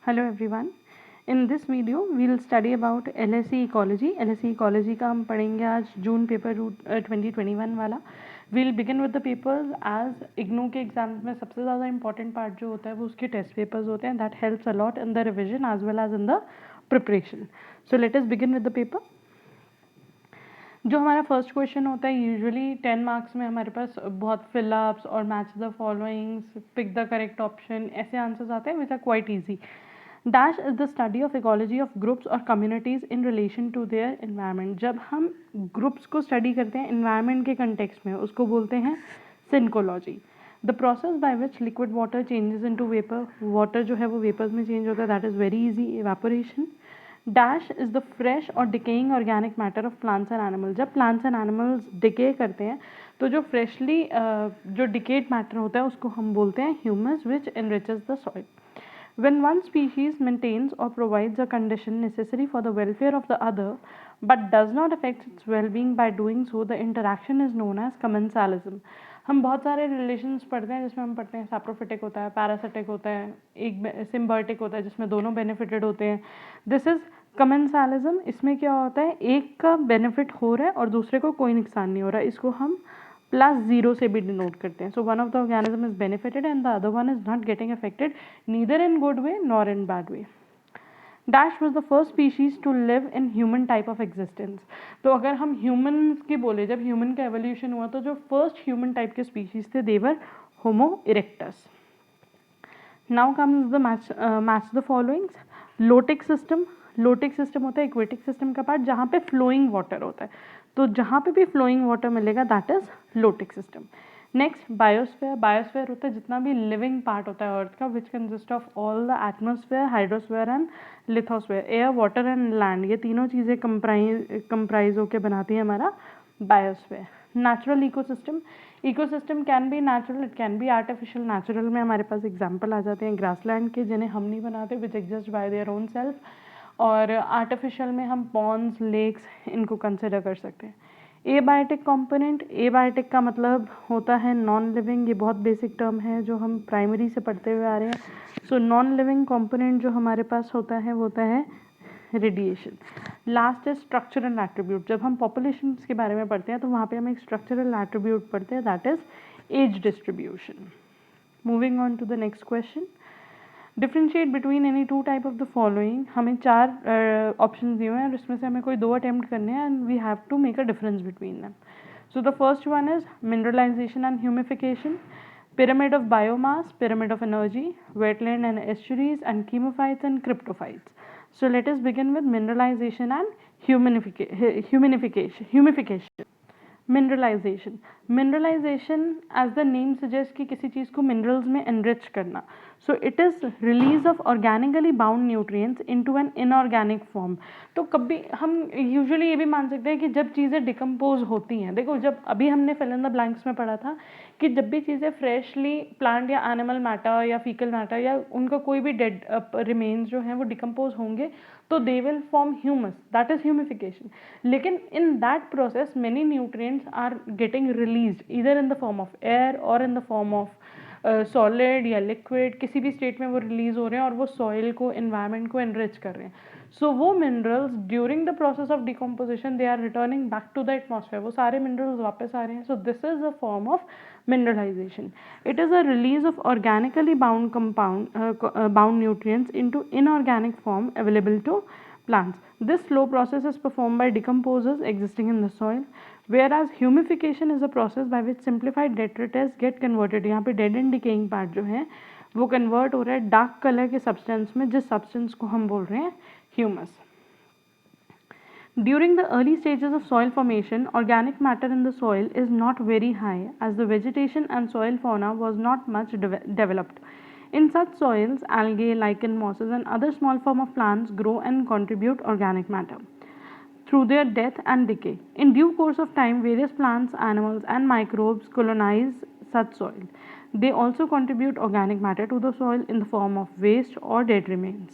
Hello everyone. In this video we'll study about LSE ecology. LSE ecology का हम पढ़ेंगे आज जून पेपर 2021 वाला. We'll begin with the papers as IGNOU के exams में सबसे ज़्यादा इंपॉर्टेंट पार्ट जो होता है वो उसके टेस्ट पेपर्स होते हैं. That helps a lot in the revision as well as in the preparation. So let us begin with the paper. जो हमारा फर्स्ट क्वेश्चन होता है यूजुअली 10 मार्क्स में हमारे पास बहुत फिलअप्स और match the followings, pick the correct option, ऐसे answers आते हैं which are quite easy. Dash is the study of ecology of groups और communities in relation to their environment. जब हम ग्रुप्स को स्टडी करते हैं इन्वायरमेंट के कंटेक्स्ट में उसको बोलते हैं synecology. The process by which liquid water changes into vapour, water जो है वो वेपर्स में चेंज होता है, that is very easy, evaporation. Dash is the fresh और decaying organic matter of plants and animals. जब प्लांट्स एंड एनिमल्स डिके करते हैं तो जो फ्रेशली जो डिकेड मैटर होता है उसको हम बोलते हैं humus which enriches the soil. When one species maintains or provides a condition necessary for the welfare of the other but does not affect its well-being by doing so, the interaction is known as commensalism. हम बहुत सारे relations पढ़ते हैं जिसमें हम पढ़ते हैं saprophytic होता है, पैरासिटिक होता है, एक सिम्बायोटिक होता है जिसमें दोनों बेनिफिटेड होते हैं. This is कमेंसालिज्म. इसमें क्या होता है, एक का बेनिफिट हो रहा है और दूसरे को कोई नुकसान नहीं हो रहा है. इसको हम +0 से भी डिनोट करते हैं. So one of the organism is benefited and the other one is not getting affected neither in good way nor in bad way. Dash was the first species to live in human type of existence. तो अगर हम humans की बोले, जब human का evolution हुआ तो जो फर्स्ट ह्यूमन टाइप के स्पीशीज थे they were Homo erectus. Now comes the match the followings. Lotic system. Lotic system होता है एक्वेटिक सिस्टम का पार्ट जहाँ पे फ्लोइंग वाटर होता है. तो जहाँ पे भी फ्लोइंग वाटर मिलेगा that is lotic system. Next biosphere. Biosphere होता है जितना भी लिविंग पार्ट होता है अर्थ का which consist of all the atmosphere, hydrosphere and lithosphere. Air, water and land, ये तीनों चीज़ें कंप्राइज होकर बनाती है हमारा biosphere. Natural ecosystem. Ecosystem can be natural, it can be artificial. Natural में हमारे पास एग्जाम्पल आ जाते हैं ग्रासलैंड के जिन्हें हम नहीं बनाते, which exist bye their own self. और आर्टिफिशियल में हम पॉन्ड्स, लेक्स, इनको कंसिडर कर सकते हैं. Abiotic component. एबायोटिक का मतलब होता है नॉन लिविंग. ये बहुत बेसिक टर्म है जो हम प्राइमरी से पढ़ते हुए आ रहे हैं. सो नॉन लिविंग कंपोनेंट जो हमारे पास होता है वो होता है रेडिएशन. लास्ट है स्ट्रक्चरल एट्रीब्यूट. जब हम पॉपुलेशन के बारे में पढ़ते हैं तो वहाँ पे हम एक स्ट्रक्चरल एट्रीब्यूट पढ़ते हैं, that is age distribution. Moving on to the next question. Differentiate between any two type of the following. हमें 4 ऑप्शन दिए हुए हैं और इसमें से हमें कोई 2 अटेम्प्ट करने हैं and we have to make a difference between them. So the first one is mineralisation and humification, pyramid of biomass, pyramid of energy, wetland and estuaries, and chemophytes and cryptophytes. So let us begin with mineralization and humification. Mineralisation. Mineralisation as the name suggest कि किसी चीज़ को minerals में enrich करना. So it is release of organically bound nutrients into an inorganic form. तो कभी हम usually ये भी मान सकते हैं कि जब चीज़ें डिकम्पोज होती हैं, देखो जब अभी हमने फिल इन द ब्लैंक्स में पढ़ा था कि जब भी चीज़ें फ्रेशली प्लांट या एनिमल मैटर या फीकल मैटर या उनका कोई भी डेड रिमेन्स जो हैं वो डिकम्पोज होंगे तो they will form humus, that is humification. लेकिन in that process many nutrients are getting released either in the form of air or in the form of solid या लिक्विड. किसी भी state में वो रिलीज हो रहे हैं और वो सॉइल को, एनवायरनमेंट को एनरिच कर रहे हैं. सो वो minerals during the process of decomposition they are returning back to the atmosphere. वो सारे मिनरल्स वापस आ रहे हैं. So this is a form of mineralization. It is a release of organically bound nutrients into inorganic form available to plants. This slow process is performed by decomposers existing in the soil, whereas humification is a process by which simplified detritus get converted. यहाँ पे dead and decaying part जो है वो convert हो रहा है dark color के substance में, जिस substance को हम बोल रहे हैं humus. During the early stages of soil formation, organic matter in the soil is not very high as the vegetation and soil fauna was not much developed. In such soils, algae, lichen, mosses and other small form of plants grow and contribute organic matter through their death and decay. In due course of time, various plants, animals and microbes colonize such soil. They also contribute organic matter to the soil in the form of waste or dead remains.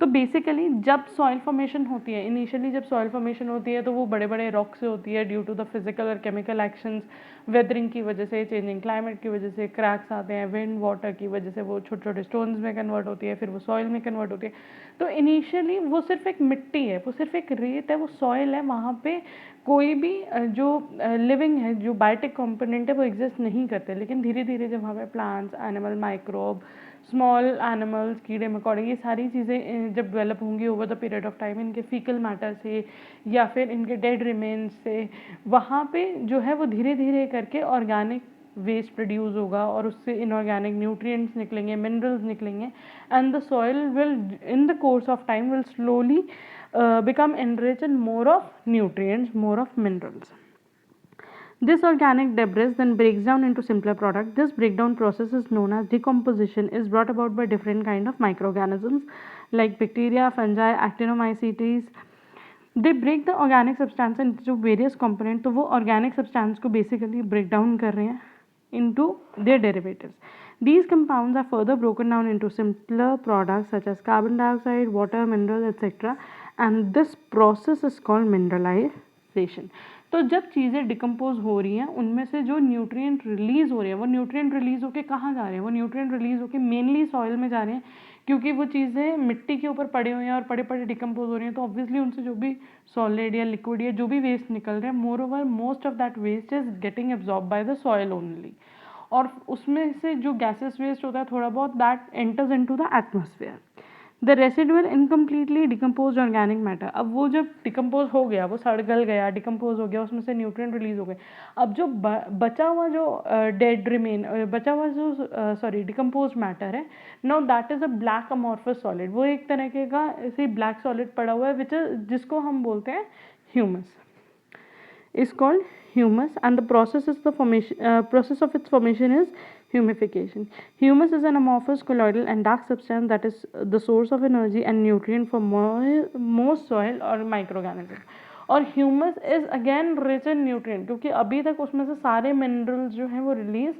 तो basically जब soil formation होती है, initially जब soil formation होती है तो वो बड़े बड़े रॉक से होती है ड्यू टू द फिजिकल और केमिकल एक्शंस, वेदरिंग की वजह से, चेंजिंग क्लाइमेट की वजह से, क्रैक्स आते हैं, विंड वाटर की वजह से वो छोटे छोटे स्टोन्स में कन्वर्ट होती है, फिर वो सॉइल में कन्वर्ट होती है। तो इनिशियली वो सिर्फ एक मिट्टी है, वो सिर्फ एक रेत है, वो सॉइल है, वहाँ पे कोई भी जो लिविंग है, जो बायोटिक कंपोनेंट है वो एग्जिस्ट नहीं करते। लेकिन धीरे धीरे जब वहाँ पे plants, animal, microbe, small animals, कीड़े मकोड़े, ये सारी चीज़ें जब डेवलप होंगी over the period of time इनके फीकल मैटर से या फिर इनके डेड रिमेन्स से, वहाँ पे जो है वो धीरे धीरे करके ऑर्गेनिक वेस्ट प्रोड्यूस होगा और उससे इनऑर्गेनिक न्यूट्रिएंट्स निकलेंगे, मिनरल्स निकलेंगे, and the soil will in the course of time will slowly become enriched in more of nutrients, more of minerals. This organic debris then breaks down into simpler product. This breakdown process is known as decomposition, is brought about by different kind of microorganisms like bacteria, fungi, actinomycetes. They break the organic substance into various components. तो वो organic substance को basically break down कर रहे हैं into their derivatives. These compounds are further broken down into simpler products such as carbon dioxide, water, minerals, etc. And this process is called mineralization. तो जब चीज़ें decompose हो रही हैं उनमें से जो न्यूट्रिएंट रिलीज़ हो रहे हैं, वो न्यूट्रिएंट रिलीज़ होके कहाँ जा रहे हैं? वो न्यूट्रिएंट रिलीज़ होके मेनली सॉइल में जा रहे हैं, क्योंकि वो चीज़ें मिट्टी के ऊपर पड़े हुए हैं और पड़े पड़े डिकम्पोज हो रही हैं। तो ऑब्वियसली उनसे जो भी सॉलिड या लिक्विड या जो भी वेस्ट निकल रहे हैं, moreover most of that waste is getting absorb by the soil only. और उसमें से जो गैसेस वेस्ट होता है थोड़ा बहुत, that enters into the atmosphere. The residual incompletely decompose organic matter, अब वो जब डिकम्पोज हो गया, वो सड़ गल गया, डिकम्पोज हो गया, उसमें से न्यूट्रिएंट रिलीज हो गए, अब जो बचा हुआ जो डेड रिमेन बचा हुआ जो डिकम्पोज मैटर है, now that is a black amorphous solid. वो एक तरीके का ऐसे ब्लैक सॉलिड पड़ा हुआ है विच जिसको हम बोलते हैं humus, is called humus, and the process is the formation process of its formation is humification. Humus is an amorphous colloidal and dark substance that is the source of energy and nutrient for most soil or microorganism. और humus is again rich in nutrient, क्योंकि अभी तक उसमें से सारे minerals जो हैं वो रिलीज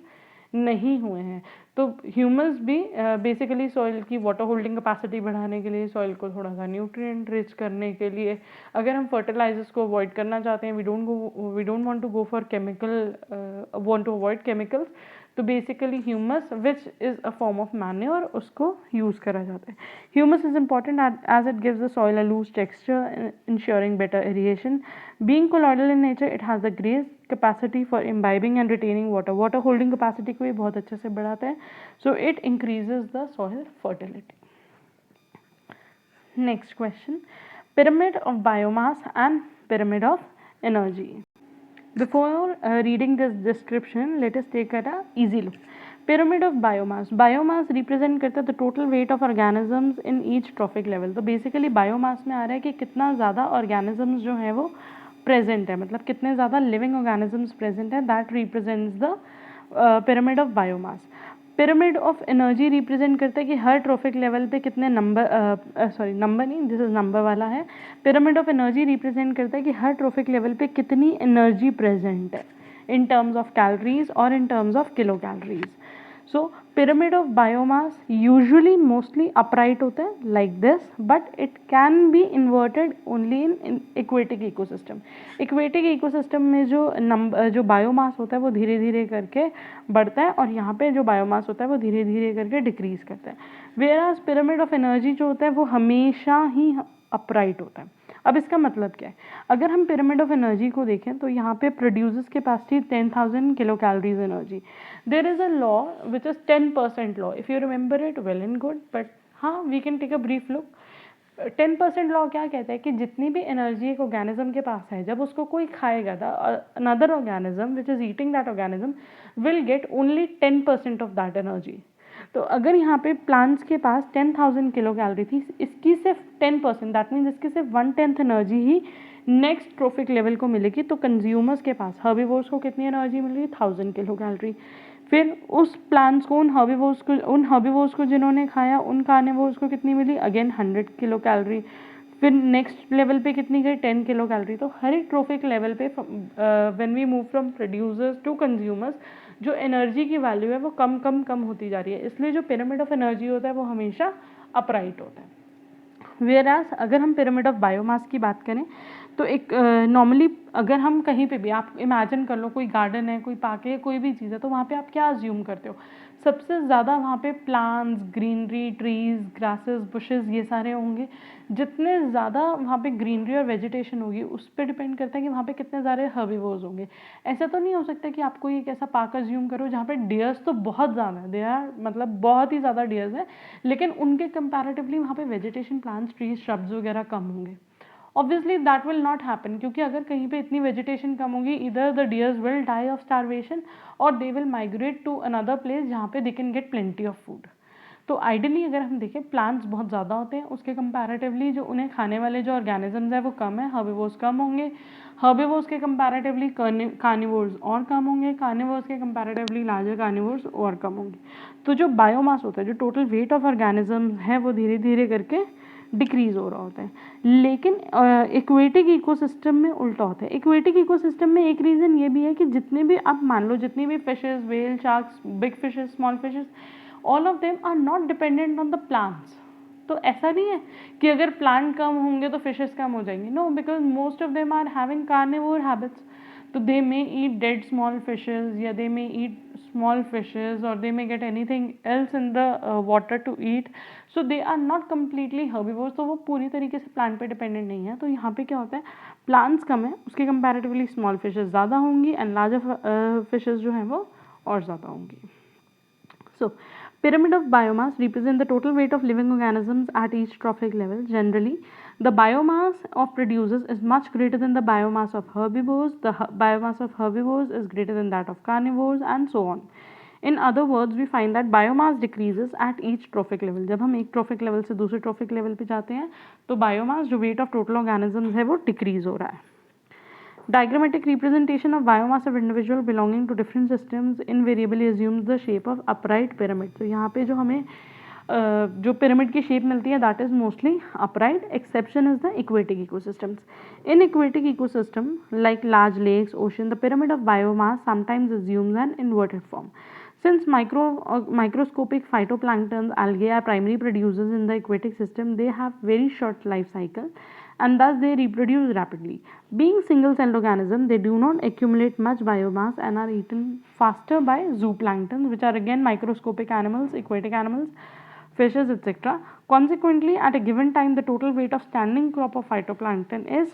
नहीं हुए हैं। तो ह्यूमस भी बेसिकली सॉइल की वाटर होल्डिंग कैपेसिटी बढ़ाने के लिए, सॉइल को थोड़ा सा न्यूट्रिएंट रिच करने के लिए, अगर हम फर्टिलाइजर्स को अवॉइड करना चाहते हैं, we don't want to go for chemical, want to avoid chemicals, तो basically humus which is a form of manure उसको यूज़ करा जाता है। Humus is important as it gives the soil a loose texture ensuring better aeration. Being colloidal in nature it has the great capacity for imbibing and retaining water, water holding capacity को भी बहुत अच्छे से बढ़ाता है, so it increases the soil fertility. Next question, pyramid of biomass and pyramid of energy. Before reading this description, let us take a easy look. Pyramid of biomass. Biomass represent करता है the total weight of organisms in each trophic level. तो basically biomass में आ रहा है कि कितना ज़्यादा organisms जो है वो present है, मतलब कितने ज़्यादा living organisms present है, that represents the pyramid of biomass. Pyramid of energy represent करता है कि हर ट्रॉफिक लेवल पे कितने नंबर, नंबर नहीं, दिस इज नंबर वाला है। पिरामिड ऑफ एनर्जी रिप्रेजेंट करता है कि हर ट्रॉफिक लेवल पे कितनी एनर्जी प्रेजेंट है इन टर्म्स ऑफ कैलोरीज और in terms of kilo calories. So pyramid of biomass usually mostly upright होता है like this, but it can be inverted only in aquatic ecosystem. Aquatic ecosystem में जो biomass होता है वो धीरे धीरे करके बढ़ता है और यहाँ पे जो बायोमास होता है वो धीरे धीरे करके डिक्रीज करता है। वेयरएज पिरामिड ऑफ एनर्जी जो होता है वो हमेशा ही अपराइट होता है। अब इसका मतलब क्या है, अगर हम पिरामिड ऑफ एनर्जी को देखें तो यहाँ पे producers capacity 10,000 kilo calories energy. There is a law which is 10% law, if you remember it well and good, but हाँ we can take a brief look. 10% law क्या कहता है कि जितनी भी एनर्जी एक ऑर्गेनिज्म के पास है, जब उसको कोई खाएगा another organism which is eating that organism will get only 10% of that energy. तो अगर यहाँ पे प्लांट्स के पास 10,000 किलो कैलोरी थी, इसकी सिर्फ 10%, दैट मीन्स इसकी सिर्फ 1/10 एनर्जी ही नेक्स्ट ट्रॉफिक लेवल को मिलेगी। तो कंज्यूमर्स के पास हर्बीवोर्स को कितनी एनर्जी मिलेगी? 1000 किलो कैलोरी। फिर उस प्लांट्स को, उन हर्बीवोर्स को जिन्होंने खाया, उन कार्निवोर्स को कितनी मिली? Again 100 kilo calorie. फिर नेक्स्ट लेवल पे कितनी गई? 10 किलो कैलोरी। तो हर एक ट्रॉफिक लेवल पे when we move from producers to consumers, जो एनर्जी की वैल्यू है वो कम होती जा रही है। इसलिए जो पिरामिड ऑफ एनर्जी होता है वो हमेशा अपराइट होता है। वेयरएज अगर हम पिरामिड ऑफ बायोमास की बात करें तो एक नॉर्मली अगर हम कहीं पे भी, आप इमेजिन कर लो कोई गार्डन है, कोई पार्क है, कोई भी चीज़ है, तो वहाँ पे आप क्या अज्यूम करते हो? सबसे ज़्यादा वहाँ पे plants, greenery, trees, grasses, bushes, ये सारे होंगे। जितने ज़्यादा वहाँ पे ग्रीनरी और वेजिटेशन होगी उस पर डिपेंड करता है कि वहाँ पे कितने सारे हर्बीवोर्स होंगे। ऐसा तो नहीं हो सकता कि आपको एक ऐसा पार्क अज्यूम करो जहाँ पे डियर्स तो बहुत ज़्यादा है, दे आर मतलब बहुत ही ज़्यादा डियर्स हैं, लेकिन उनके कंपैरेटिवली वहाँ पे वेजिटेशन, प्लांट्स, ट्रीज, श्रब्स वगैरह कम होंगे। Obviously that will not happen, क्योंकि अगर कहीं पे इतनी वेजिटेशन कम होगी, इधर the deers will die of starvation और they will migrate to another place जहाँ पे they can get plenty of food. तो आइडियली अगर हम देखें, प्लांट्स बहुत ज़्यादा होते हैं, उसके कंपैरेटिवली जो उन्हें खाने वाले जो ऑर्गेनिजम्स हैं वो कम है, हर्बीवोर्स कम होंगे, हर्बीवोर्स के कंपैरेटिवली कार्निवोर्स और कम होंगे, कार्निवोर्स के कंपैरेटिवली लार्जर कार्निवोर्स और कम होंगे। तो जो बायोमास होता है, जो टोटल वेट ऑफ ऑर्गेनिज्म है, वो धीरे धीरे करके डिक्रीज हो रहा होता है। लेकिन एक्वेटिक इकोसिस्टम में उल्टा होता है। एक्वेटिक इकोसिस्टम में एक रीज़न ये भी है कि जितने भी आप मान लो, जितनी भी fishes, whale, sharks, big fishes, small fishes, all of them are not dependent on the plants. तो ऐसा नहीं है कि अगर प्लांट कम होंगे तो फिशेस कम हो जाएंगे, no, because most of them are having carnivore habits. तो they may eat dead small fishes, या they may eat small fishes, or they may get anything else in the water to eat, so they are not completely herbivores। तो वो पूरी तरीके से plant पे dependent नहीं है। तो यहाँ पे क्या होता है, प्लांट्स कम है, उसके कंपैरेटिवली स्मॉल फिशेस ज़्यादा होंगी एंड लार्जर फिशेस जो हैं वो और ज़्यादा होंगी। So, pyramid of biomass represent the total weight of living organisms at each trophic level. Generally, the biomass of producers is much greater than the biomass of herbivores. The biomass of herbivores is greater than that of carnivores, and so on. In other words, we find that biomass decreases at each trophic level. जब हम एक trophic level से दूसरे trophic level पे जाते हैं, तो biomass जो weight of total organisms है वो decrease हो रहा है। Diagrammatic representation of biomass of individual belonging to different systems invariably assumes the shape of upright pyramid. तो यहाँ पे जो हमें जो pyramid की shape मिलती है, that is mostly upright. Exception is the aquatic ecosystems. In aquatic ecosystem like large lakes, ocean, the pyramid of biomass sometimes assumes an inverted form. Since microscopic phytoplankton algae are primary producers in the aquatic system, they have very short life cycle and thus they reproduce rapidly. Being single-celled organisms, they do not accumulate much biomass and are eaten faster by zooplankton, which are again microscopic animals, aquatic animals, fishes, etc. Consequently, at a given time, the total weight of standing crop of phytoplankton is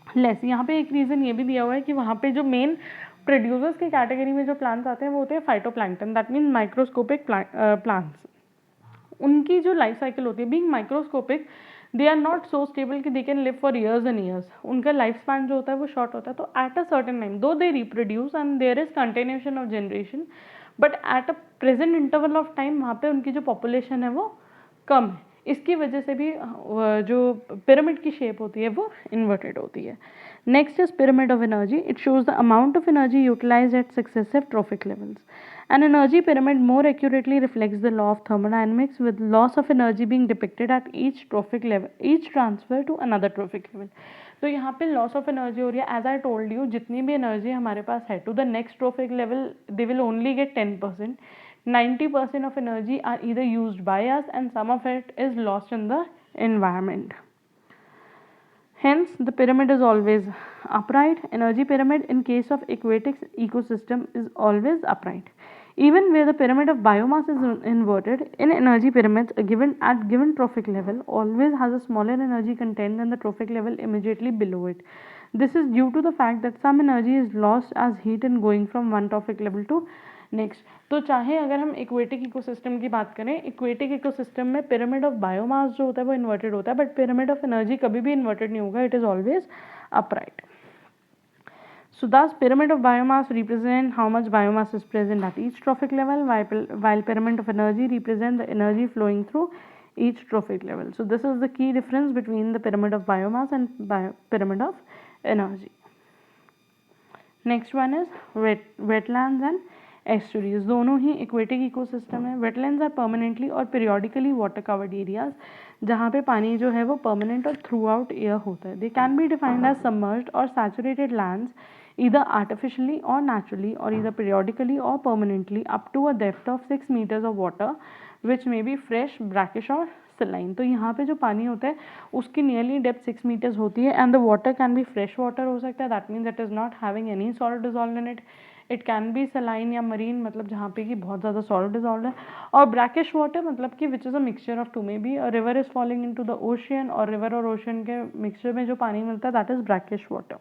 less. यहाँ पे एक reason ये भी दिया हुआ है कि वहाँ पे जो मेन प्रोड्यूसर्स की कैटेगरी में जो प्लांट्स आते हैं वो होते हैं phytoplankton, that mean microscopic plants. उनकी जो लाइफ साइकिल होती है, being microscopic, they are not so stable कि they can live for years and years. उनका लाइफ स्पैन जो होता है वो शॉर्ट होता है। तो at a certain time though they reproduce and there is continuation of generation, but at a present interval of time वहाँ पे उनकी जो पॉपुलेशन है वो कम है। इसकी वजह से भी जो पिरामिड की शेप होती है वो इन्वर्टेड होती है। Next is pyramid of energy. It shows the amount of energy utilised at successive trophic levels. An energy pyramid more accurately reflects the law of thermodynamics, with loss of energy being depicted at each trophic level, each transfer to another trophic level. तो यहाँ पे loss of energy हो रही है। As I told you, जितनी भी energy हमारे पास है to the next trophic level, they will only get 10%. 90% of energy are either used by us and some of it is lost in the environment. Hence, the pyramid is always upright. Energy pyramid in case of aquatic ecosystem is always upright. Even where the pyramid of biomass is inverted, in energy pyramids, at given trophic level always has a smaller energy content than the trophic level immediately below it. This is due to the fact that some energy is lost as heat in going from one trophic level to next. तो चाहे अगर हम aquatic ecosystem की बात करें, aquatic ecosystem में pyramid of biomass जो होता है वो इन्वर्टेड होता है, बट पिरामिड ऑफ एनर्जी कभी भी इन्वर्टेड नहीं होगा, it is always upright. So thus pyramid of biomass represent how much biomass is present at each trophic level, while pyramid of energy represent the energy flowing through each trophic level. So this is the key difference between the pyramid of biomass and pyramid of energy. Next one is wetlands and estuaries. दोनों ही aquatic ecosystem है। Wetlands are permanently और periodically water covered areas, जहाँ पे पानी जो है वो permanent और थ्रू आउट एयर होता है। They can be defined as submerged और saturated lands either artificially or naturally, or either periodically or permanently up to a depth of 6 meters of water, which may be fresh, brackish or saline. तो यहाँ पे जो पानी होता है उसकी nearly depth 6 metres होती है and the water can be fresh water हो सकता है, that means it is not having any salt dissolve in it. It can be saline या मरीन, मतलब जहाँ पे कि बहुत ज़्यादा सॉल्ट डिजॉल्व है। और ब्रैकिश वाटर मतलब कि which is a mixture of two, may be a river is falling into the ocean और रिवर और ओशियन के मिक्सचर में जो पानी मिलता है that is brackish water.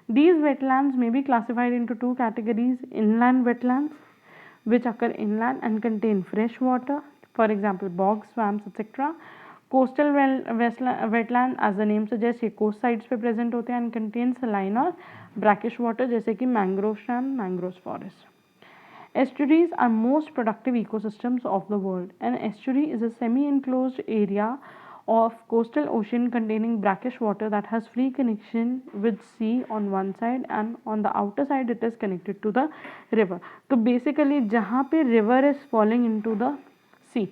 These wetlands may be classified into two categories: inland wetlands, which occur inland and contain fresh water, for example bogs, swamps, etc. Coastal wetland, as the name suggests, ये coast sides पे present होते हैं and contain saline और brackish water, जैसे कि mangrove swamp, mangrove forest. Estuaries are most productive ecosystems of the world. An estuary is a semi-enclosed area of coastal ocean containing brackish water that has free connection with sea on one side and on the outer side it is connected to the river. तो basically जहाँ पे river is falling into the sea,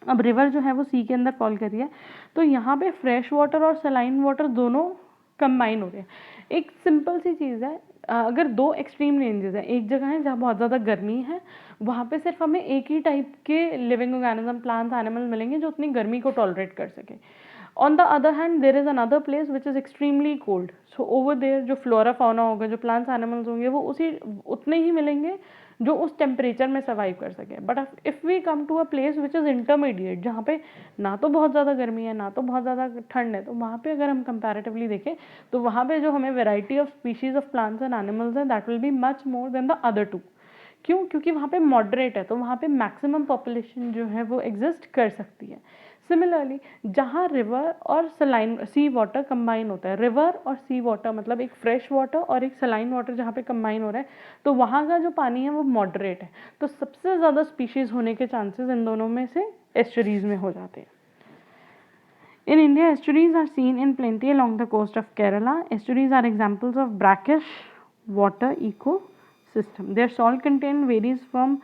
अब river जो है वो सी के अंदर fall कर रही है, तो यहाँ पे फ्रेश वाटर और सलाइन वाटर दोनों कंबाइन हो रहे हैं। एक सिंपल सी चीज़ है, अगर दो एक्सट्रीम रेंजेस हैं, एक जगह है जहाँ बहुत ज़्यादा गर्मी है, वहाँ पे सिर्फ हमें एक ही टाइप के लिविंग ऑर्गेनिज्म, प्लांट्स, एनिमल मिलेंगे जो उतनी गर्मी को टॉलरेट कर सके। On the other hand there is another place which is extremely cold, so over there जो फ्लोरा फाउना होगा, जो प्लांट्स एनिमल्स होंगे, वो उतने ही मिलेंगे जो उस टेम्परेचर में सर्वाइव कर सके। But if we come to a place which is intermediate, जहाँ पे ना तो बहुत ज़्यादा गर्मी है ना तो बहुत ज़्यादा ठंड है, तो वहाँ पे अगर हम कंपैरेटिवली देखें तो वहाँ पे जो हमें variety of species of plants and animals हैं that will be much more than the other two. क्यों? क्योंकि वहाँ पे मॉडरेट है, तो वहाँ पे मैक्सिमम पॉपुलेशन जो है वो एग्जिस्ट कर सकती है। सिमिलरली जहाँ रिवर और सलाइन सी वाटर कंबाइन होता है, रिवर और सी वाटर मतलब एक फ्रेश वाटर और एक सलाइन वाटर जहाँ पे कंबाइन हो रहा है, तो वहाँ का जो पानी है वो मॉडरेट है, तो सबसे ज़्यादा स्पीशीज़ होने के चांसेस इन दोनों में से एस्चुरीज में हो जाते हैं। In India, estuaries are seen in plenty along the coast of Kerala. Estuaries are examples of brackish water ecosystem. Their salt content varies from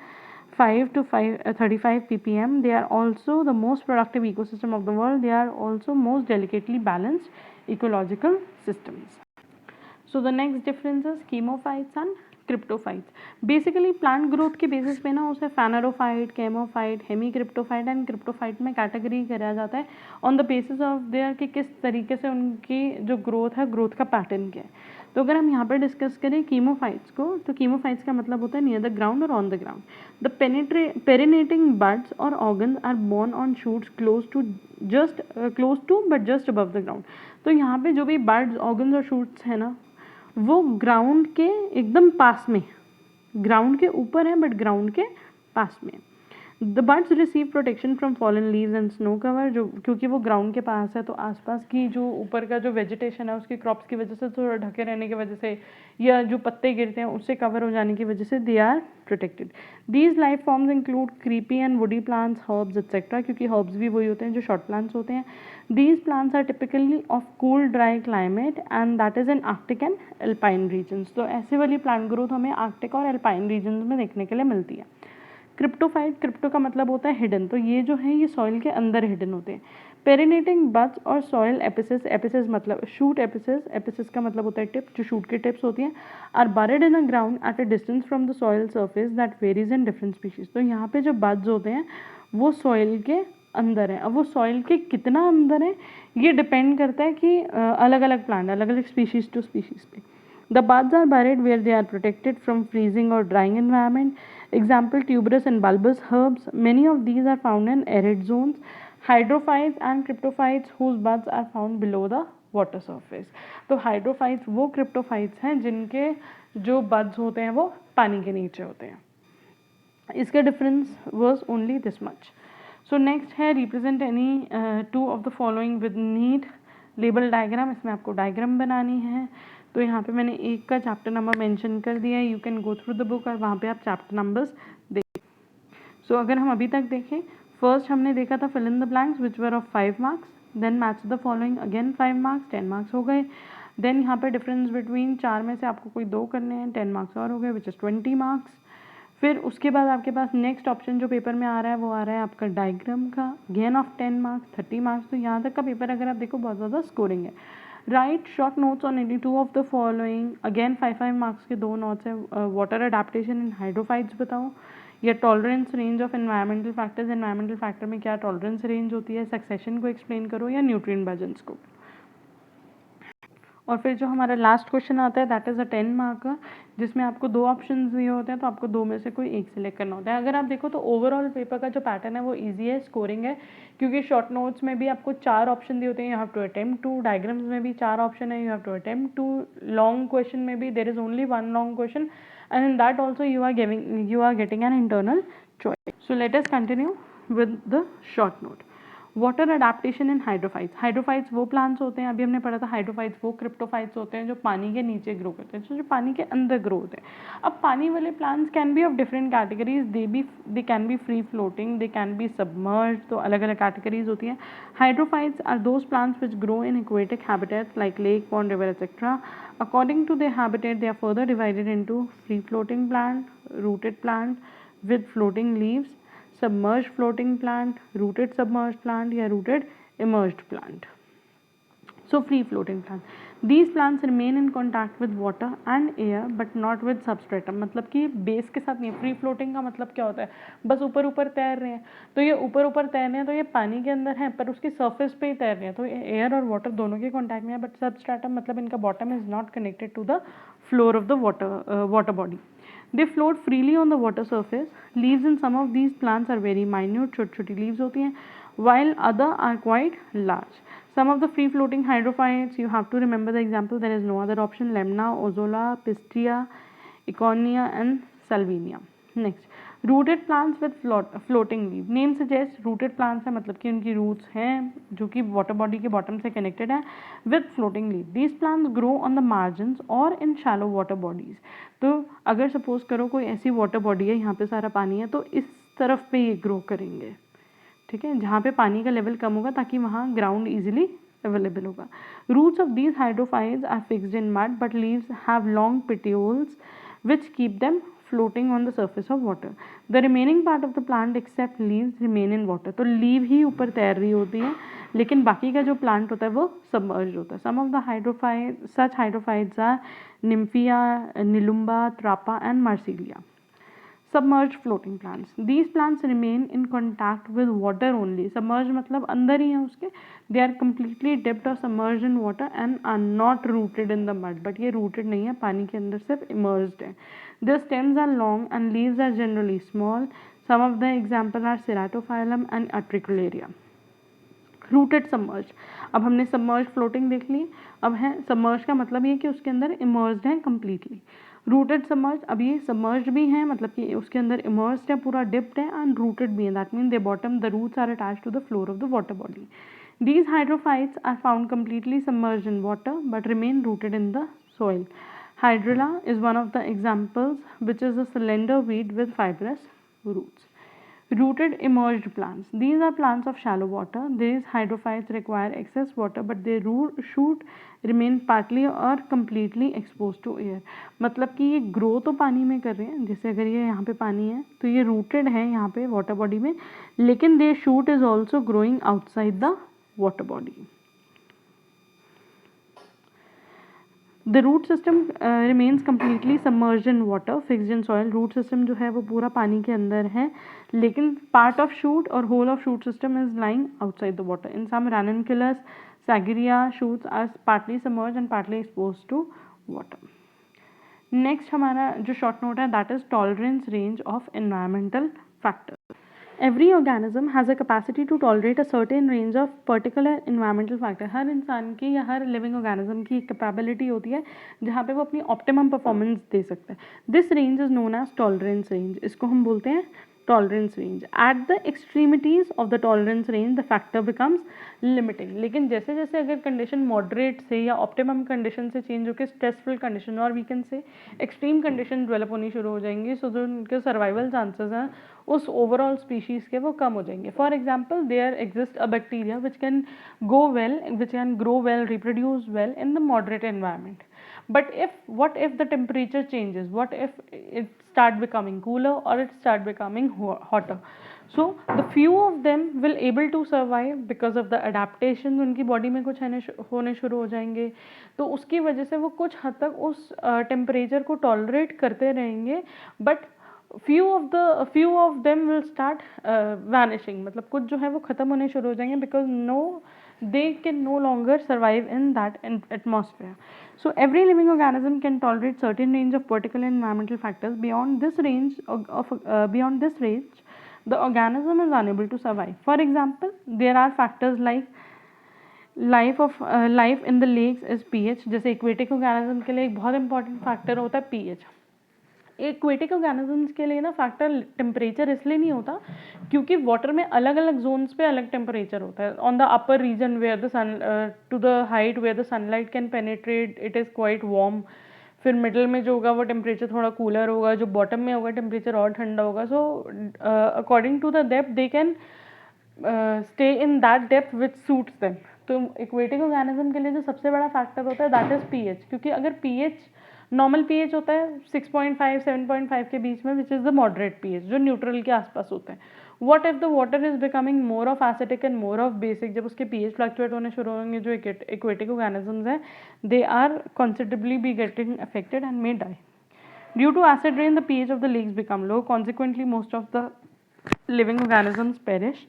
5 to 35 ppm. They are also the most productive ecosystem of the world. They are also most delicately balanced ecological systems. So the next difference is chemophytes and cryptophytes. Basically plant growth के basis पे ना उसे फैनरोफाइट, केमोफाइट, Hemy क्रिप्टोफाइट and क्रिप्टोफाइट में category करा जाता है on the basis of their कि किस तरीके से उनकी जो ग्रोथ है, ग्रोथ का पैटर्न क्या है। तो अगर हम यहाँ पर डिस्कस करें कीमोफाइट्स को, तो कीमोफाइट्स का मतलब होता है नियर द ग्राउंड और on the ground. The perennating buds और organs are borne on shoots close to but just above the ground. तो यहाँ पे जो भी बड्स, ऑर्गन्स और शूट्स है ना, वो ग्राउंड के एकदम पास में, ग्राउंड के ऊपर है बट ग्राउंड के पास में। The birds receive protection from fallen leaves and snow cover, जो क्योंकि वो ग्राउंड के पास है तो आसपास की जो ऊपर का जो वेजिटेशन है उसकी क्रॉप्स की वजह से, थोड़ा ढके रहने की वजह से, या जो पत्ते गिरते हैं उससे कवर हो जाने की वजह से they are protected. These life forms include creepy and woody plants, herbs etcetera, क्योंकि हर्ब्स भी वही होते हैं जो शॉर्ट प्लांट्स होते हैं। These plants are typically of cool dry climate and that is in Arctic and alpine regions. तो ऐसे वाली प्लांट ग्रोथ हमें आर्कटिक और एल्पाइन रीजन्स में देखने के लिए मिलती है। क्रिप्टोफाइट, क्रिप्टो का मतलब होता है हिडन, तो ये जो है ये सॉइल के अंदर हिडन होते हैं। पेरिनेटिंग बड्स और सॉइल एपिसिस, एपिसिस मतलब शूट एपिसिस, एपिसिस का मतलब होता है टिप, जो शूट की टिप्स होती हैं, are buried in a ground at a distance from the soil surface that varies in different species. तो यहाँ पे जो बड्स होते हैं वो सॉइल के अंदर है। अब वो सॉइल के कितना अंदर है ये डिपेंड करता है कि अलग अलग प्लांट, अलग अलग स्पीशीज टू स्पीशीज पे। The buds are buried where they are protected from freezing or drying environment. Example, tuberous and bulbous herbs. Many of these are found in arid zones. Hydrophytes and cryptophytes whose buds are found below the water surface. तो hydrophytes वो क्रिप्टोफाइट्स हैं जिनके जो buds होते हैं वो पानी के नीचे होते हैं। इसका difference was only this much. So next है represent any two of the following with need label diagram। इसमें आपको डायग्राम बनानी है। तो यहाँ पे मैंने एक का चैप्टर नंबर मेंशन कर दिया है, you can go through the book और वहाँ पे आप चैप्टर नंबर्स देखें। सो अगर हम अभी तक देखें, फर्स्ट हमने देखा था fill in the blanks which were of 5 marks, then match the following again 5 marks, 10 marks हो गए। देन यहाँ पे डिफरेंस बिटवीन 4 में से आपको कोई 2 करने हैं, 10 मार्क्स और हो गए विच इज़ 20 मार्क्स। फिर उसके बाद आपके पास नेक्स्ट ऑप्शन जो पेपर में आ रहा है वो आ रहा है आपका डायग्राम का, अगेन ऑफ 10 मार्क्स, 30 मार्क्स। तो यहाँ तक का पेपर अगर आप देखो बहुत ज़्यादा स्कोरिंग है। Right short notes on 82 of the following, again 5 marks के 2 नोट्स है। वाटर अडेप्टेशन इन हाइड्रोफाइट्स बताओ, या tolerance range of environmental factors, environmental factor में क्या टॉलरेंस रेंज होती है, सक्सेशन को एक्सप्लेन करो, या न्यूट्रिएंट बर्जन्स को। और फिर जो हमारा लास्ट क्वेश्चन आता है दैट इज़ अ 10 मार्कर, जिसमें आपको 2 ऑप्शंस दिए होते हैं, तो आपको 2 में से कोई एक सिलेक्ट करना होता है। अगर आप देखो तो ओवरऑल पेपर का जो पैटर्न है वो ईजी है, स्कोरिंग है, क्योंकि शॉर्ट नोट्स में भी आपको 4 ऑप्शन दिए होते हैं, you have to attempt 2, diagrams में भी 4 ऑप्शन है, you have to attempt 2, long question में भी there is only 1 long question, and in that also you are getting an internal choice. So let us continue with the short note. Water adaptation in hydrophytes. Hydrophytes वो plants होते हैं, अभी हमने पढ़ा था hydrophytes वो क्रिप्टोफाइट्स होते हैं जो पानी के नीचे ग्रो करते हैं, जो पानी के अंदर ग्रो होते हैं। अब पानी वाले plants can be of different categories, they can be free floating, they can be submerge, तो अलग अलग कैटेगरीज होती हैं। Hydrophytes are those plants which grow in aquatic habitats like lake, pond, river etcetera. According to their habitat they are further divided into free floating plant, rooted plant with floating leaves, submerged floating plant, rooted submerged plant या rooted immersed plant. So free floating plant. These plants remain in contact with water and air but not with substratum. मतलब कि base के साथ नहीं। Free floating का मतलब क्या होता है, बस ऊपर ऊपर तैर रहे हैं, तो ये ऊपर ऊपर तैर रहे हैं तो ये पानी के अंदर है पर उसकी सर्फेस पे ही तैर रहे हैं, तो ये एयर और वाटर दोनों के कॉन्टैक्ट में है, बट सबस्ट्रेटम मतलब इनका bottom is not connected to the floor of the water body. They float freely on the water surface. Leaves in some of these plants are very minute, छोटी छोटी leaves होती हैं, while other are quite large. Some of the free floating hydrophytes, you have to remember the example, there is no other option, Lemna, Ozola, Pistia, Econia and Salvinia. Next, rooted plants with floating leave. Name suggest rooted plants है मतलब कि उनकी roots हैं जो कि water body के bottom से connected है with floating leave. These plants grow on the margins और इन शैलो वाटर बॉडीज। तो अगर सपोज करो कोई ऐसी वाटर बॉडी है, यहाँ पे सारा पानी है, तो इस तरफ पे ये ग्रो करेंगे, ठीक है, जहाँ पे पानी का लेवल कम होगा ताकि वहाँ ग्राउंड ईजिली अवेलेबल होगा। Roots of these hydrophytes are fixed in mud but leaves have long petioles which keep them floating on the surface of water. The remaining part of the plant except leaves remain in water. तो leave ही ऊपर तैर रही होती है, लेकिन बाकी का जो प्लांट होता है वो सबमर्ज होता है। Some of the such hydrophytes are Nymphaea, Nilumba, Trapa and Marsilia. Submerged floating plants. These plants remain in contact with water only. Submerged मतलब अंदर ही है उसके. They are completely dipped or submerged in water and are not rooted in the mud. But ये rooted नहीं है, पानी के अंदर सिर्फ immersed है. Their stems are long and leaves are generally small. Some of the examples are Ceratophyllum and Utricularia. Rooted submerge. अब हमने सबमर्ज फ्लोटिंग देख ली, अब है सबमर्ज का मतलब ये कि उसके अंदर इमर्स्ड है कम्प्लीटली। रूटेड सबमर्ज, अब ये सबमर्ज भी हैं मतलब कि उसके अंदर इमर्स्ड है, पूरा डिप्ड है, एंड रूटेड भी है, that mean they bottom the roots are attached to the floor of the water body. These hydrophytes are found completely submerged in water but remain rooted in the soil. Hydrilla is one of the examples, which is a slender weed with fibrous roots. Rooted immersed plants. These are plants of shallow water. These hydrophytes require excess water but their shoot remain partly or completely exposed to air. मतलब कि ये grow तो पानी में कर रहे हैं, जैसे अगर ये यहाँ पे पानी है तो ये रूटेड है यहाँ पे वाटर बॉडी में, लेकिन their shoot is also growing outside the water body. The root system remains completely submerged in water, fixed in soil. Root system जो है वो पूरा पानी के अंदर है, लेकिन part of shoot और whole of shoot system is lying outside the water. In some ranunculus, Sagiria shoots are partly submerged and partly exposed to water. Next हमारा जो short note है that is tolerance range of environmental factors. Every organism has a capacity to tolerate a certain range of particular environmental factor. हर इंसान की या हर living organism की capability होती है जहाँ पे वो अपनी ऑप्टिमम परफॉर्मेंस दे सकता है. This range is known as tolerance range. इसको हम बोलते हैं tolerance range. At the extremities of the tolerance range the factor becomes limiting. लेकिन जैसे जैसे अगर कंडीशन मॉडरेट से या ऑप्टिमम कंडीशन से चेंज होकर स्ट्रेसफुल कंडीशन और we can say extreme condition develop होनी शुरू हो जाएंगी, सो जो उनके सर्वाइवल चांसेस हैं उस ओवरऑल स्पीशीज़ के वो कम हो जाएंगे. For example there exist a bacteria which can grow well reproduce well in the moderate environment. But what if the temperature changes? What if it start becoming cooler or it start becoming hotter? So the few of them will able to survive because of the adaptation. उनकी body में कुछ होने शुरू हो जाएंगे, तो उसकी वजह से वो कुछ हद तक उस टेम्परेचर को टॉलरेट करते रहेंगे. But few of them will start vanishing, मतलब कुछ जो है वो ख़त्म होने शुरू हो जाएंगे, because they can no longer survive in that atmosphere. So every living organism can tolerate certain range of particular environmental factors. Beyond this range the organism is unable to survive. For example, there are factors like life in the lakes is pH. जैसे aquatic organism के लिए एक बहुत important factor होता है pH. Aquatic organisms के लिए ना फैक्टर टेम्परेचर इसलिए नहीं होता क्योंकि वाटर में अलग अलग जोन्स पे अलग टेम्परेचर होता है. On the upper region where the sun to the height where the sunlight can penetrate it is quite warm. फिर मिडल में जो होगा वो टेम्परेचर थोड़ा कूलर होगा, जो बॉटम में होगा टेम्परेचर और ठंडा होगा. So according to the depth they can stay in that depth which suits them. तो एक्वेटिक ऑर्गेनिज्म के लिए जो सबसे बड़ा फैक्टर होता है दैट इज़ पीएच, क्योंकि अगर पीएच नॉर्मल पीएच होता है 6.5 7.5 के बीच में, which is the moderate pH जो न्यूट्रल के आसपास होता है. What if the water is becoming more of acidic and more of basic, जब उसके पीएच फ्लक्चुएट होने शुरू होंगे, जो एक्वेटिक ऑर्गेनिजम्स हैं they are considerably be getting affected and may die. Due to acid rain the pH of the lakes become low, consequently most of the living organisms perish.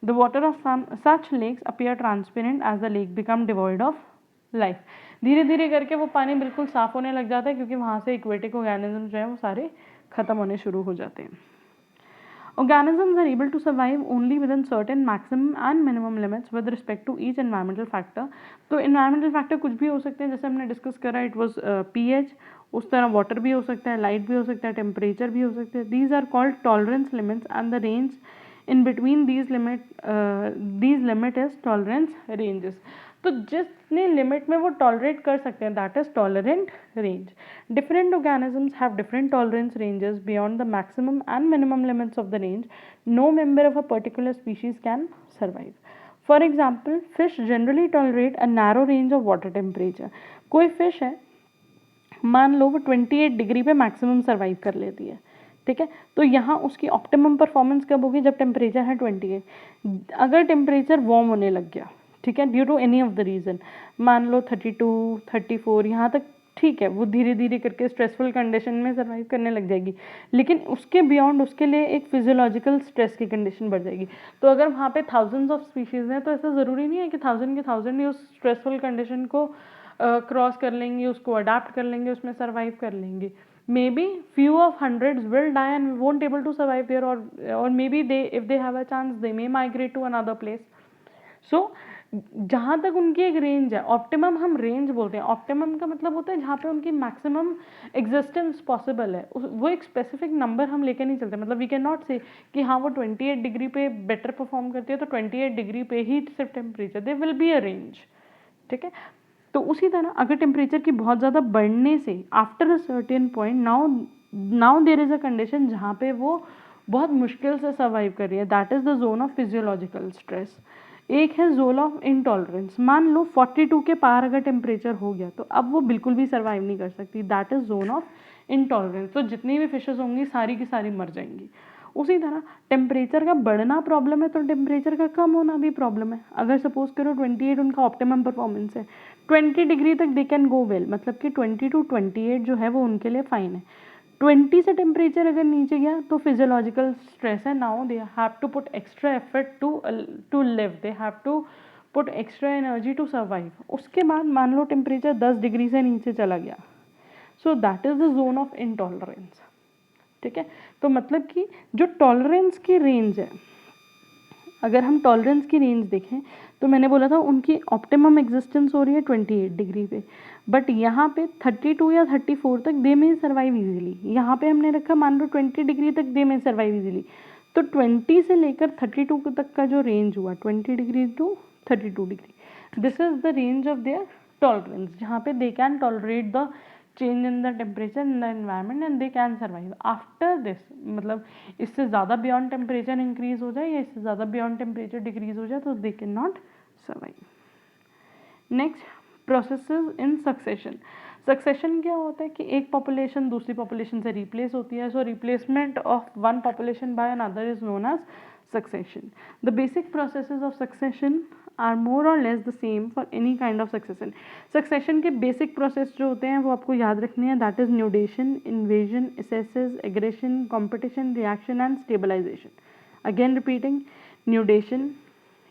The water of such lakes appear transparent as the lake become devoid of life. धीरे धीरे करके वो पानी बिल्कुल साफ होने लग जाता है क्योंकि वहाँ से एक्वेटिक ऑर्गेनिज्म जो है वो सारे खत्म होने शुरू हो जाते हैं. Organisms are able to survive only within certain maximum and minimum limits with respect to each environmental factor. तो environmental factor कुछ भी हो सकते हैं, जैसे हमने डिस्कस करा इट वॉज pH, उस तरह वाटर भी हो सकता है, लाइट भी हो सकता है, टेम्परेचर भी हो सकता है. These are called tolerance limits and the range in between these limit is tolerance ranges. तो जितने लिमिट में वो टॉलरेट कर सकते हैं that is tolerant range. Different organisms have different tolerance ranges beyond the maximum and minimum limits of the range. No member of a particular species can survive. For example, fish generally tolerate a narrow range of water temperature. कोई fish है, मान लो वो 28 degree पे maximum survive कर लेती है, ठीक है. तो यहाँ उसकी ऑप्टिमम परफॉर्मेंस कब होगी, जब टेम्परेचर है 28. अगर टेम्परेचर वार्म होने लग गया, ठीक है, due to any of the reason, मान लो 32 34 यहाँ तक, ठीक है, वो धीरे धीरे करके स्ट्रेसफुल कंडीशन में सर्वाइव करने लग जाएगी. लेकिन उसके बियॉन्ड उसके लिए एक फिजियोलॉजिकल स्ट्रेस की कंडीशन बढ़ जाएगी. तो अगर वहाँ पे थाउजेंड्स ऑफ स्पीशीज़ हैं तो ऐसा ज़रूरी नहीं है कि 1000 के 1000 ही उस स्ट्रेसफुल कंडीशन को क्रॉस कर लेंगे, उसको अडाप्ट कर लेंगे, उसमें सर्वाइव कर लेंगे. Maybe few of hundreds will die and won't able to survive there, or maybe they, if they have a chance, they may migrate to another place. So जहाँ तक उनकी एक रेंज है, ऑप्टिमम हम रेंज बोलते हैं. ऑप्टिमम का मतलब होता है जहाँ पे उनकी मैक्सिमम एग्जिस्टेंस पॉसिबल है. वो एक स्पेसिफिक नंबर हम लेके नहीं चलते. मतलब वी कैन नॉट से कि हाँ वो 28 डिग्री पे बेटर परफॉर्म करती है तो 28 डिग्री पे ही सिर्फ temperature, they will be a range, ठीक है. तो उसी तरह अगर टेम्परेचर की बहुत ज़्यादा बढ़ने से after a certain point now there is a condition जहाँ पे वो बहुत मुश्किल से सर्वाइव कर रही है, that is the zone of physiological stress. एक है जोन ऑफ इनटॉलरेंस. मान लो 42 के पार अगर टेम्परेचर हो गया तो अब वो बिल्कुल भी सर्वाइव नहीं कर सकती, that is zone of intolerance. तो जितनी भी फिशेस होंगी सारी की सारी मर जाएंगी. उसी तरह टेम्परेचर का बढ़ना प्रॉब्लम है तो टेम्परेचर का कम होना भी प्रॉब्लम है. अगर सपोज करो 28 उनका ऑप्टिमम परफॉर्मेंस है, 20 डिग्री तक दे कैन गो वेल, मतलब कि 20 to 28 जो है वो उनके लिए फाइन है. 20 से टेम्परेचर अगर नीचे गया तो फिजियोलॉजिकल स्ट्रेस है. Now they have to put extra effort to live, they have to put extra energy to survive. उसके बाद मान लो टेम्परेचर 10 डिग्री से नीचे चला गया, so that is the zone of intolerance, ठीक है. तो मतलब कि जो टॉलरेंस की रेंज है, अगर हम टॉलरेंस की रेंज देखें तो मैंने बोला था उनकी ऑप्टिमम एग्जिस्टेंस हो रही है 28 डिग्री पे, बट यहाँ पे 32 या 34 तक दे में सर्वाइव इजीली. यहाँ पे हमने रखा मान लो 20 डिग्री तक दे में सर्वाइव इजीली. तो 20 से लेकर 32 तक का जो रेंज हुआ, 20 degree to 32 degree, this is the range of their tolerance, जहाँ पे they can tolerate the change in the temperature in the environment and they can survive. After this, मतलब इससे ज़्यादा बियॉन्ड टेम्परेचर इंक्रीज हो जाए या इससे ज़्यादा बियॉन्ड टेम्परेचर डिक्रीज हो जाए तो they can not survive. Next, processes in succession. Succession क्या होता है कि एक पॉपुलेशन दूसरी पॉपुलेशन से रिप्लेस होती है. So replacement of one population by another is known as succession. The basic processes of succession are more और less the same for any kind of succession. Succession के बेसिक प्रोसेस जो होते हैं वो आपको याद रखने हैं. That is nudation, invasion, ecesis, aggregation, competition, reaction and stabilization. Again repeating, nudation,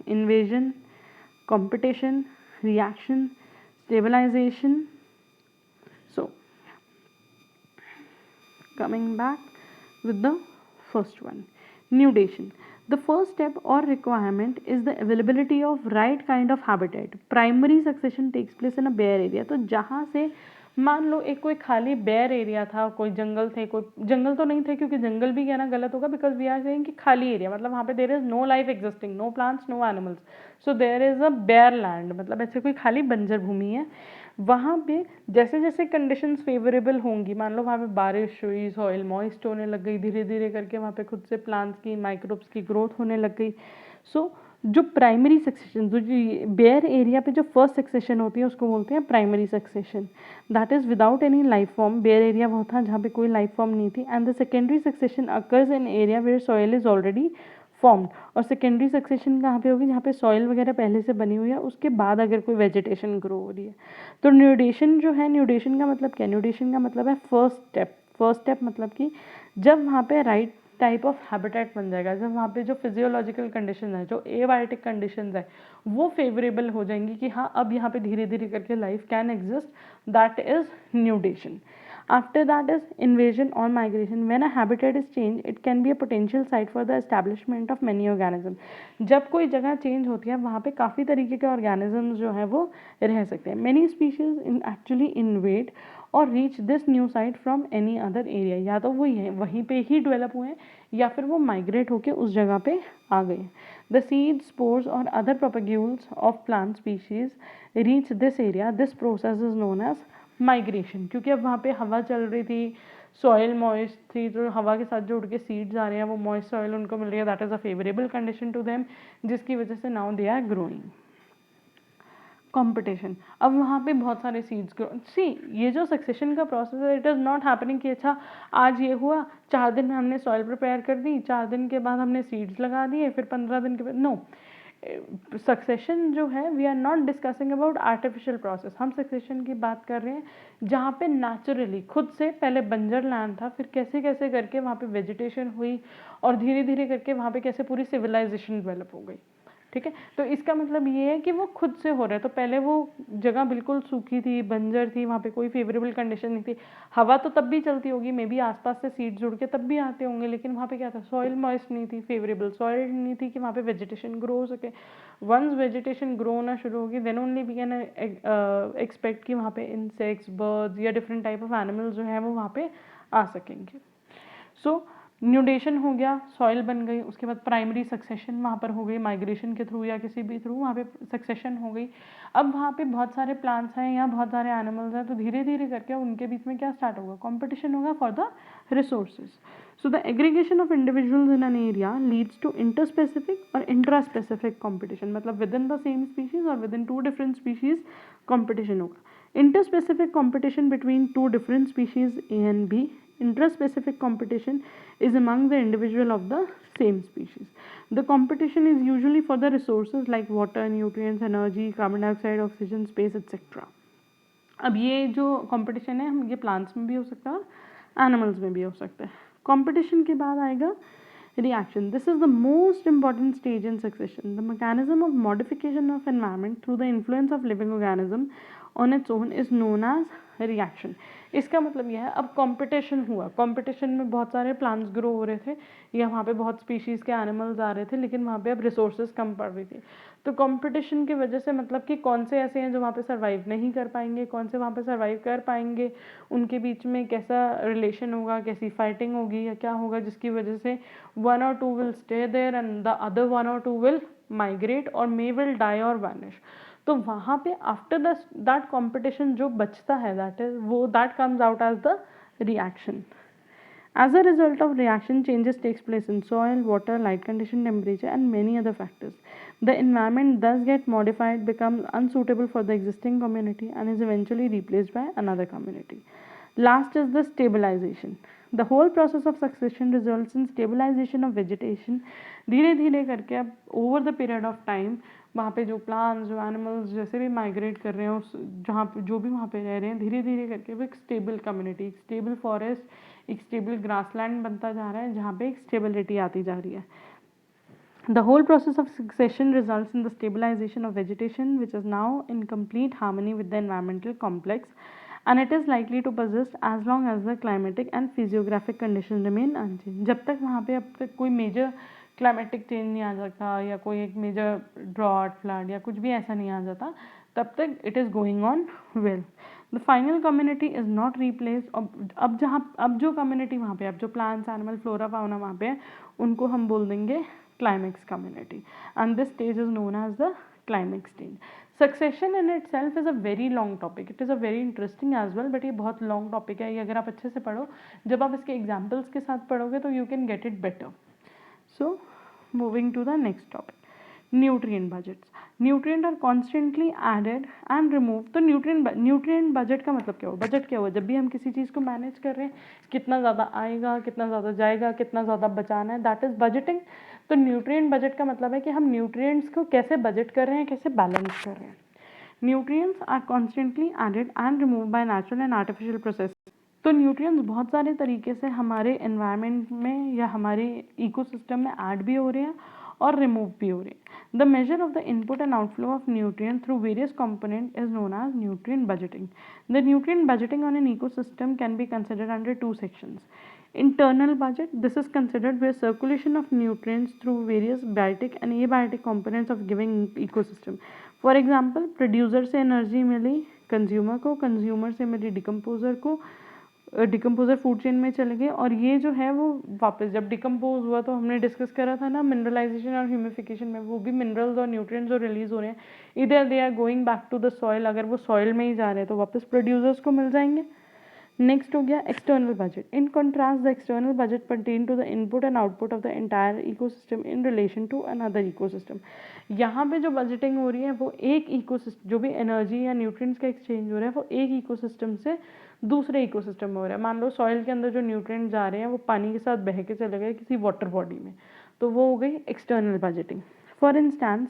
invasion, competition, reaction, stabilization. So coming back with the first one, nudation. The first step or requirement is the availability of right kind of habitat. Primary succession takes place in a bare area. तो जहाँ से मान लो एक कोई खाली bear area था, कोई जंगल थे, कोई जंगल तो नहीं थे क्योंकि जंगल भी कहना गलत होगा, बिकॉज वी आर सेइंग कि खाली एरिया मतलब वहाँ पे there is no life existing, no plants, no animals, so there is a bare land, मतलब ऐसे कोई खाली बंजर भूमि है. वहाँ पे जैसे जैसे कंडीशंस फेवरेबल होंगी, मान लो वहाँ पे बारिश हुई, सॉइल मॉइस्ट होने लग गई, धीरे धीरे करके वहाँ पे खुद से प्लांट्स की, माइक्रोब्स की ग्रोथ होने लग गई. सो जो प्राइमरी सक्सेशन, जो बेयर एरिया पे जो फर्स्ट सक्सेशन होती है उसको बोलते हैं primary succession. That is without any life form. Bare area वो था जहाँ पे कोई लाइफ फॉर्म नहीं थी. And the secondary succession occurs in area where soil is already formed. और सेकेंडरी सक्सेशन कहाँ पे होगी? जहाँ पे सॉइल वगैरह पहले से बनी हुई है, उसके बाद अगर कोई वेजिटेशन ग्रो हो रही है. तो न्यूडेशन जो है, न्यूडेशन का मतलब क्या? न्यूडेशन का मतलब है फर्स्ट स्टेप. फर्स्ट स्टेप मतलब कि जब वहाँ पे राइट टाइप ऑफ हैबिटेट बन जाएगा, जब वहाँ पे जो फिजियोलॉजिकल कंडीशन है, जो एबायोटिक कंडीशन है, वो फेवरेबल हो जाएंगी कि हाँ अब यहाँ पे धीरे धीरे करके life can exist. That is nudation. After that is invasion or migration. When a habitat is changed, it can be a potential site for the establishment of many organisms. जब कोई जगह चेंज होती है वहाँ पे काफ़ी तरीके के ऑर्गेनिजम्स जो हैं वो रह सकते हैं. Many species in actually invade और reach this new site from any other area. या तो वो वहीं पे ही डेवलप हुए हैं या फिर वो माइग्रेट होके उस जगह पे आ गए. The seeds, spores or other propagules of plant species reach this area. This process is known as migration. क्योंकि अब वहाँ पे हवा चल रही थी, सॉइल मॉइस्ट थी, तो हवा के साथ जो उड़ के सीड्स आ रहे हैं वो मॉइस्ट सॉइल उनको मिल रही है. That is a favourable condition to them, जिसकी वजह से now they are growing. Competition. अब वहाँ पे बहुत सारे सीड्स ग्रो. सी ये जो सक्सेशन का प्रोसेस है, इट इज़ नॉट हैपनिंग कि अच्छा आज ये हुआ, 4 दिन में हमने सॉइल प्रिपेयर कर दी, 4 दिन के बाद हमने सीड्स लगा दिए, फिर 15 दिन के बाद. नो, सक्सेशन जो है, we are not discussing about artificial process. हम सक्सेशन की बात कर रहे हैं जहाँ पे नेचुरली खुद से पहले बंजर लैंड था, फिर कैसे कैसे करके वहाँ पे वेजिटेशन हुई और धीरे धीरे करके वहाँ पे कैसे पूरी सिविलाइजेशन डेवलप हो गई. ठीक है, तो इसका मतलब ये है कि वो खुद से हो रहा है. तो पहले वो जगह बिल्कुल सूखी थी, बंजर थी, वहाँ पे कोई फेवरेबल कंडीशन नहीं थी. हवा तो तब भी चलती होगी, मे बी आसपास से सीड्स जुड़ के तब भी आते होंगे, लेकिन वहाँ पे क्या था? सॉइल मॉइस्ट नहीं थी, फेवरेबल सॉइल नहीं थी कि वहाँ पे वेजिटेशन ग्रो हो सके. वंस वेजिटेशन ग्रो होना शुरू होगी, then only we can expect कि वहाँ पे इंसेक्ट्स, बर्ड्स या डिफरेंट टाइप ऑफ एनिमल्स जो हैं वो वहाँ पे आ सकेंगे. सो न्यूडेशन हो गया, सॉइल बन गई, उसके बाद प्राइमरी सक्सेशन वहाँ पर हो गई, माइग्रेशन के थ्रू या किसी भी थ्रू वहाँ पे सक्सेशन हो गई. अब वहाँ पे बहुत सारे प्लांट्स हैं या बहुत सारे एनिमल्स हैं, तो धीरे धीरे करके उनके बीच में क्या स्टार्ट होगा? कंपटीशन होगा for the resources. So the aggregation of individuals in an area leads to interspecific और इंट्रास्पेसिफिक कंपटीशन. मतलब within the same species और within 2 different species competition होगा. Interspecific competition between 2 different species A and B. Intraspecific competition is among the individual of the same species. The competition is usually for the resources like water, nutrients, energy, carbon dioxide, oxygen, space, etc. अब ये जो competition है, हम ये plants में भी हो सकता है और animals में भी हो सकता है. Competition के बाद आएगा reaction. This is the most important stage in succession. The mechanism of modification of environment through the influence of living organism on its own is known as reaction. इसका मतलब यह है, अब कंपटीशन हुआ, कंपटीशन में बहुत सारे प्लांट्स ग्रो हो रहे थे या वहाँ पे बहुत स्पीशीज़ के एनिमल्स आ रहे थे, लेकिन वहाँ पे अब रिसोर्सेज कम पड़ रही थी. तो कंपटीशन की वजह से मतलब कि कौन से ऐसे हैं जो वहाँ पे सर्वाइव नहीं कर पाएंगे, कौन से वहाँ पे सर्वाइव कर पाएंगे, उनके बीच में कैसा रिलेशन होगा, कैसी फाइटिंग होगी या क्या होगा, जिसकी वजह से 1 or 2 will stay there and the other 1 or 2 will migrate और मे विल डाई और वैनिश. तो वहाँ पे आफ्टर दैट कॉम्पिटिशन जो बचता है, दैट इज वो that comes out as the reaction. As a result of reaction, changes takes place in soil, water, light condition, temperature, and many other factors. The environment thus gets modified, becomes unsuitable for the existing community, and is eventually replaced by another community. Last is the stabilization. The whole process of succession results in stabilization of vegetation. धीरे धीरे करके अब over the period of time वहाँ पे जो plants, जो animals जैसे भी माइग्रेट कर रहे हैं, उस जहाँ पे जो भी वहाँ पे रह रहे हैं, धीरे धीरे करके वो एक स्टेबल कम्युनिटी, एक स्टेबल फॉरेस्ट, एक स्टेबल ग्रासलैंड बनता जा रहा है, जहाँ पे एक स्टेबिलिटी आती जा रही है. The whole process of succession results in the stabilization of vegetation, which is now in complete harmony with the environmental complex, and it is likely to persist as long as the climatic and physiographic conditions remain unchanged. जब तक वहाँ पे अब तक कोई major climatic change नहीं आ जाता, या कोई एक मेजर ड्रॉट, फ्लड या कुछ भी ऐसा नहीं आ जाता, तब तक it is going on well. The final community is not replace. अब जो कम्युनिटी वहाँ पे, अब जो प्लांट्स, एनिमल, फ्लोरा, फाउना वहाँ पे है, उनको हम बोल देंगे climax community, and this stage is known as the climax stage. Succession in itself is a very long topic. It is a very interesting as well, but ये बहुत long topic है. ये अगर आप अच्छे से पढ़ो, जब आप इसके examples के साथ पढ़ोगे तो you can get it better. So moving to the next topic, nutrient budgets. Nutrient are constantly added and remove. तो न्यूट्रिएंट बजट का मतलब क्या हुआ? बजट क्या हुआ? जब भी हम किसी चीज़ को मैनेज कर रहे हैं, कितना ज़्यादा आएगा, कितना ज़्यादा जाएगा, कितना ज़्यादा बचाना है, दैट इज़ बजटिंग. तो न्यूट्रिएंट बजट का मतलब है कि हम न्यूट्रिएंट्स को कैसे बजट कर रहे हैं, कैसे बैलेंस कर रहे हैं. Nutrients are constantly added and remove by natural and artificial process. तो न्यूट्रिएंट्स बहुत सारे तरीके से हमारे एनवायरनमेंट में या हमारे इकोसिस्टम में ऐड भी हो रहे हैं और रिमूव भी हो रहे हैं. The measure of the input and outflow of nutrients through various components is known as nutrient budgeting. The nutrient budgeting on an ecosystem can be considered under two sections. Internal budget, this is considered where circulation of nutrients through various biotic and abiotic components of given ecosystem. For example, producer से energy मिली consumer को, consumer से मिली decomposer को, decomposer food chain में चले गए, और ये जो है वो वापस जब डिकम्पोज हुआ तो हमने डिस्कस करा था ना मिनरलाइजेशन और ह्यूमिफिकेशन में, वो भी मिनरल्स और न्यूट्रिएंट्स जो रिलीज हो रहे हैं, इधर they are going back to the soil. अगर वो सॉइल में ही जा रहे हैं तो वापस प्रोड्यूसर्स को मिल जाएंगे. नेक्स्ट हो गया external budget. In contrast the external budget pertain to the input and output of the entire ecosystem in relation to another ecosystem. यहाँ पे जो बजटिंग हो रही है वो एक इकोसिस्टम, जो भी एनर्जी या न्यूट्रिएंट्स का एक्सचेंज हो रहा है वो एक इकोसिस्टम से दूसरे इकोसिस्टम में हो रहा है. मान लो सॉइल के अंदर जो न्यूट्रिएंट जा रहे हैं वो पानी के साथ बह के चले गए किसी वाटर बॉडी में, तो वो हो गई external budgeting. For instance,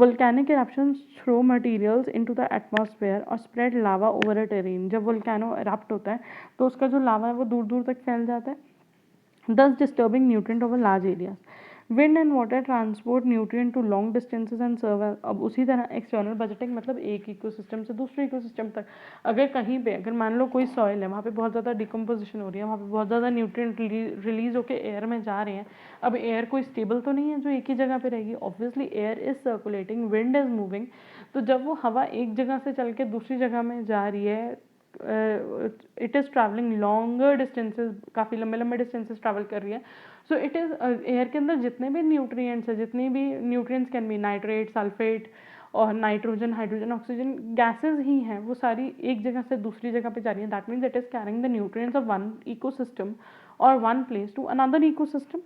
volcanic eruptions throw materials into the atmosphere or spread lava over a terrain. जब volcano erupt होता है तो उसका जो लावा है वो दूर दूर तक फैल जाता है, thus disturbing nutrient over large areas. Wind and water transport nutrient to long distances and serve as. अब उसी तरह एक्सटर्नल बजटिंग मतलब एक इकोसिस्टम से दूसरे इकोसिस्टम तक. अगर कहीं पे, अगर मान लो कोई सॉइल है, वहाँ पे बहुत ज़्यादा डिकम्पोजिशन हो रही है, वहाँ पे बहुत ज़्यादा न्यूट्रिएंट रिलीज होकर एयर में जा रहे हैं. अब एयर कोई स्टेबल तो नहीं है जो एक ही जगह पे रहेगी. Obviously air is circulating, wind is moving. तो जब वो हवा एक जगह से चल के दूसरी जगह में जा रही है, it is travelling longer distances, काफ़ी लंबे लंबे डिस्टेंसेज ट्रैवल कर रही है. सो इट इज़ एयर के अंदर जितने भी न्यूट्रिएंट्स है, जितने भी nutrients can be nitrate, sulphate और नाइट्रोजन, हाइड्रोजन, ऑक्सीजन, गैसेज ही हैं, वो सारी एक जगह से दूसरी जगह पे जा रही हैं. That means it is carrying the nutrients of one ecosystem और one place to another ecosystem.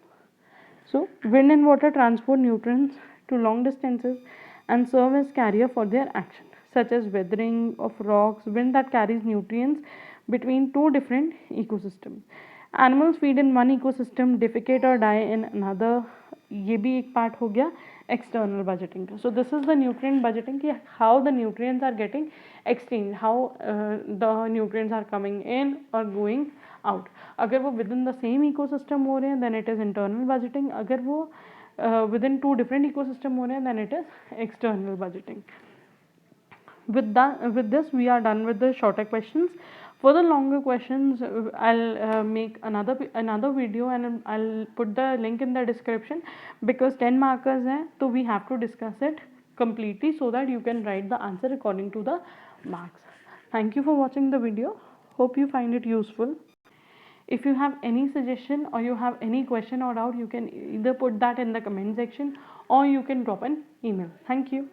So, wind and water transport nutrients to long distances and serve as carrier for their action, such as weathering of rocks, wind that carries nutrients between two different ecosystems. Animals feed in one ecosystem, defecate or die in another. ये भी एक part हो गया external budgeting का. So this is the nutrient budgeting कि how the nutrients are getting exchange, how the nutrients are coming in और going out. अगर वो within the same ecosystem हो रहे हैं then it is internal budgeting. अगर वो within two different ecosystem हो रहे हैं then it is external budgeting. With this we are done with the shorter questions. For the longer questions, I'll make another video and I'll put the link in the description, because 10 markers हैं तो we have to discuss it completely so that you can write the answer according to the marks. Thank you for watching the video. Hope you find it useful. If you have any suggestion or you have any question or doubt, you can either put that in the comment section or you can drop an email. Thank you.